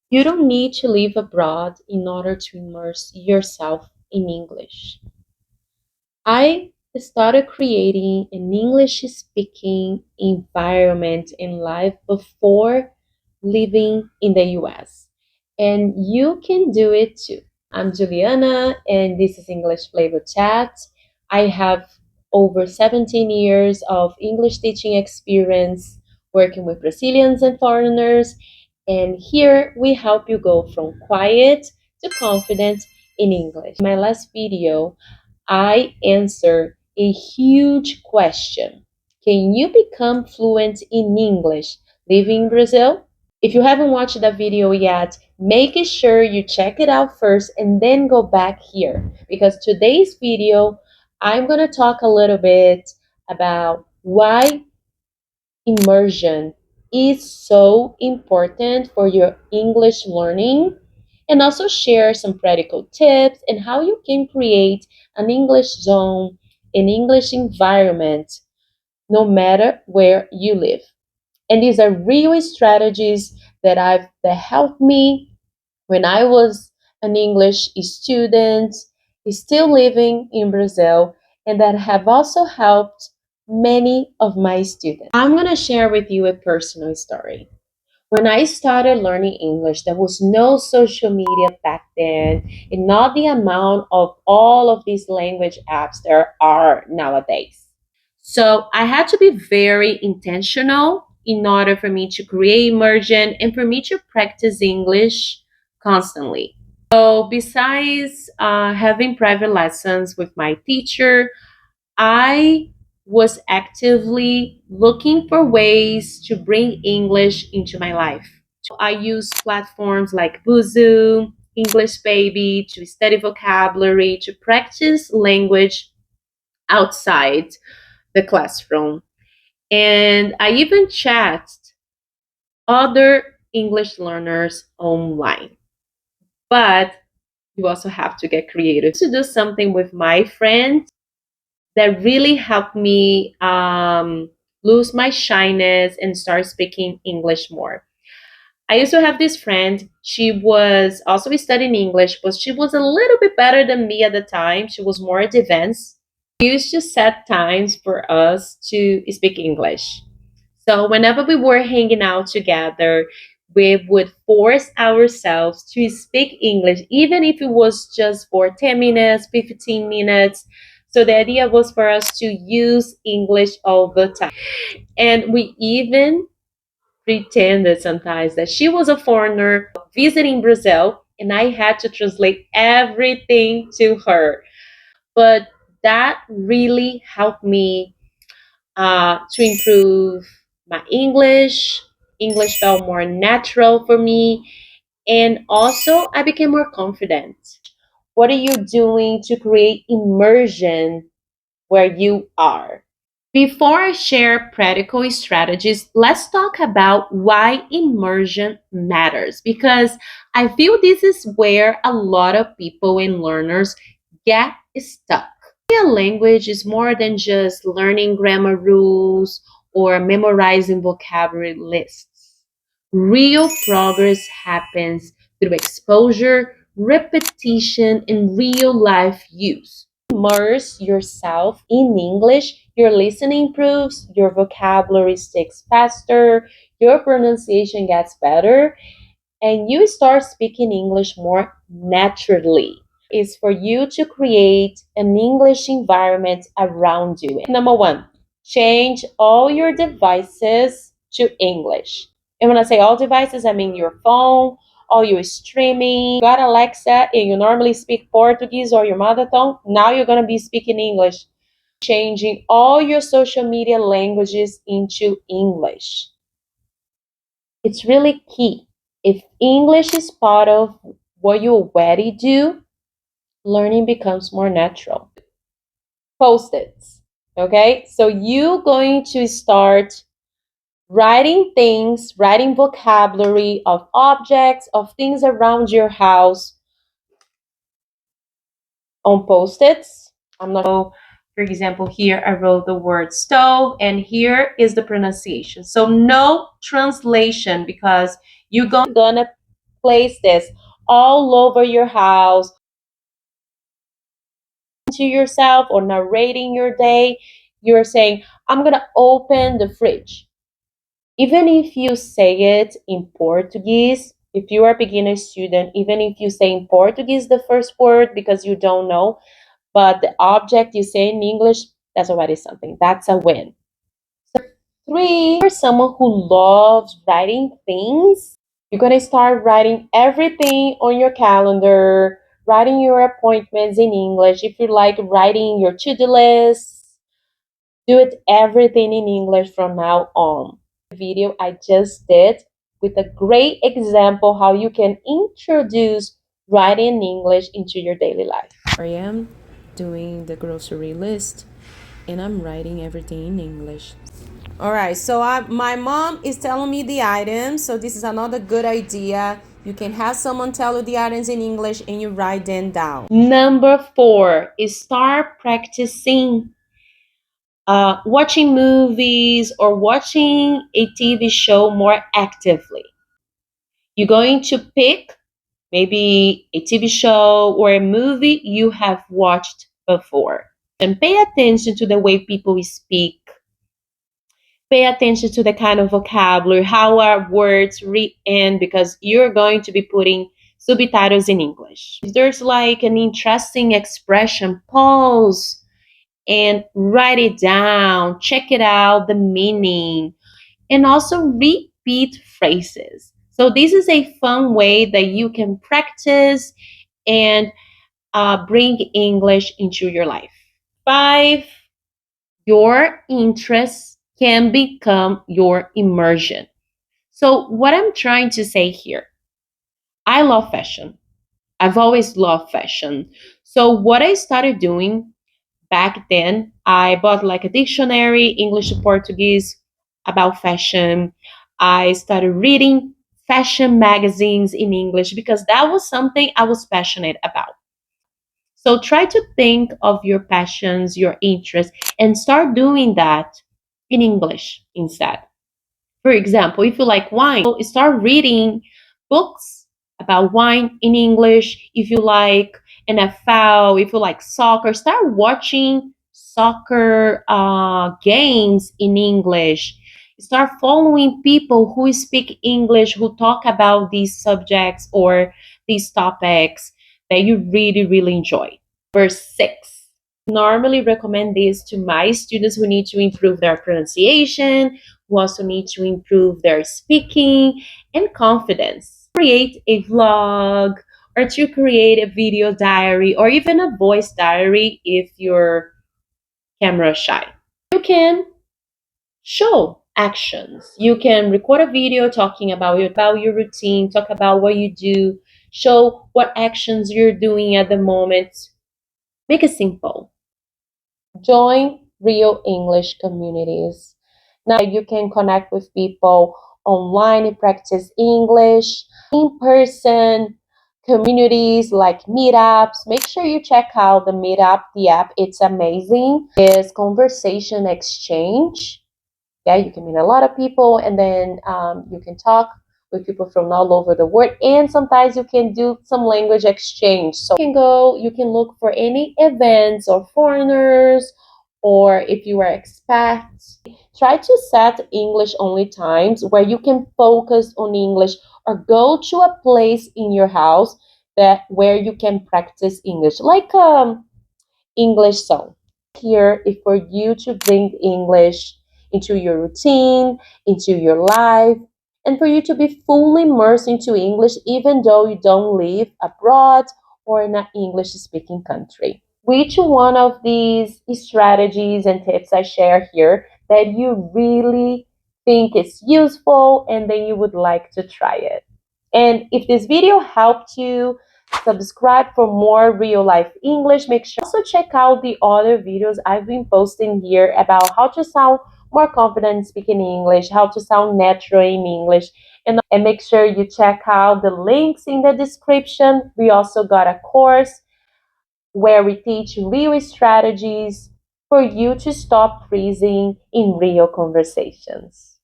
You don't need to live abroad in order to immerse yourself in English. I started creating an English speaking environment in life before living in the US. And you can do it too. I'm Juliana, and this is English Flavor Chat. I have over 17 years of English teaching experience working with Brazilians and foreigners. And here we help you go from quiet to confident in English. In my last video, I answer a huge question. Can you become fluent in English living in Brazil? If you haven't watched that video yet, make sure you check it out first and then go back here because today's video, I'm going to talk a little bit about why immersion is so important for your English learning and also share some practical tips and how you can create an English zone, an English environment, no matter where you live. And these are real strategies that helped me when I was an English student, still living in Brazil, and that have also helped many of my students. I'm going to share with you a personal story. When I started learning English, there was no social media back then, and not the amount of all of these language apps there are nowadays. So I had to be very intentional in order for me to create immersion and for me to practice English constantly. So besides having private lessons with my teacher, I was actively looking for ways to bring English into my life. I use platforms like Buzu, English Baby to study vocabulary, to practice language outside the classroom. And I even chat other English learners online. But you also have to get creative. To do something with my friends that really helped me lose my shyness and start speaking English more. I used to have this friend. She was also studying English, but she was a little bit better than me at the time. She was more advanced. We used to set times for us to speak English. So whenever we were hanging out together, we would force ourselves to speak English, even if it was just for 10 minutes, 15 minutes. So the idea was for us to use English all the time. And we even pretended sometimes that she was a foreigner visiting Brazil and I had to translate everything to her. But that really helped me to improve my English. English felt more natural for me. And also, I became more confident. What are you doing to create immersion where you are? Before I share practical strategies, let's talk about why immersion matters because I feel this is where a lot of people and learners get stuck. A language is more than just learning grammar rules or memorizing vocabulary lists. Real progress happens through exposure, repetition, and real life use. Immerse yourself in English, your listening improves, your vocabulary sticks faster, your pronunciation gets better, and you start speaking English more naturally. Is for you to create an English environment around you. Number one, change all your devices to English. And when I say all devices, I mean your phone, all your streaming. You got Alexa and you normally speak Portuguese or your mother tongue. Now you're going to be speaking English. Changing all your social media languages into English. It's really key. If English is part of what you already do, learning becomes more natural. Post-its. Okay, so you going to start writing things, writing vocabulary of objects, of things around your house on post-its. I'm not, for example, here I wrote the word stove and here is the pronunciation. So no translation because you're gonna place this all over your house to yourself or narrating your day. You're saying, I'm going to open the fridge. Even if you say it in Portuguese, if you are a beginner student, even if you say in Portuguese the first word because you don't know, but the object you say in English, that's already something. That's a win. So, three, for someone who loves writing things, you're going to start writing everything on your calendar, writing your appointments in English. If you like writing your to-do lists, do it everything in English from now on. The video I just did with a great example how you can introduce writing in English into your daily life. I am doing the grocery list and I'm writing everything in English. All right, so my mom is telling me the items, so this is another good idea. You can have someone tell you the items in English and you write them down. Number four is start practicing watching movies or watching a TV show more actively. You're going to pick maybe a TV show or a movie you have watched before. And pay attention to the way people speak. Pay attention to the kind of vocabulary, how are words end, because you're going to be putting subtitles in English. If there's like an interesting expression, pause and write it down, check it out, the meaning, and also repeat phrases. So, this is a fun way that you can practice and bring English into your life. Five, your interests can become your immersion. So, what I'm trying to say here, I love fashion. I've always loved fashion. So, what I started doing back then, I bought like a dictionary, English to Portuguese about fashion. I started reading fashion magazines in English because that was something I was passionate about. So try to think of your passions, your interests, and start doing that in English instead. For example, if you like wine, start reading books about wine in English. If you like NFL, if you like soccer, start watching soccer games in English. Start following people who speak English, who talk about these subjects or these topics that you really, really enjoy. Verse 6. Normally recommend this to my students who need to improve their pronunciation, who also need to improve their speaking and confidence. Create a vlog or to create a video diary or even a voice diary if you're camera shy. You can show actions. You can record a video talking about your routine, talk about what you do, show what actions you're doing at the moment. Make it simple. Join real English communities. Now you can connect with people online and practice English, in person communities like meetups. Make sure you check out the meetup, the app. It's amazing. It's conversation exchange. Yeah, you can meet a lot of people and then you can talk with people from all over the world, and sometimes you can do some language exchange. So you can look for any events or foreigners, or if you are expats, try to set English only times where you can focus on English, or go to a place in your house that where you can practice English, like English song. Here is for you to bring English into your routine, into your life, and for you to be fully immersed into English even though you don't live abroad or in an English speaking country. Which one of these strategies and tips I share here that you really think is useful and then you would like to try it? And if this video helped you, subscribe for more real life English. Make sure also check out the other videos I've been posting here about how to sound more confident speaking English, how to sound natural in English, and make sure you check out the links in the description. We also got a course where we teach real strategies for you to stop freezing in real conversations.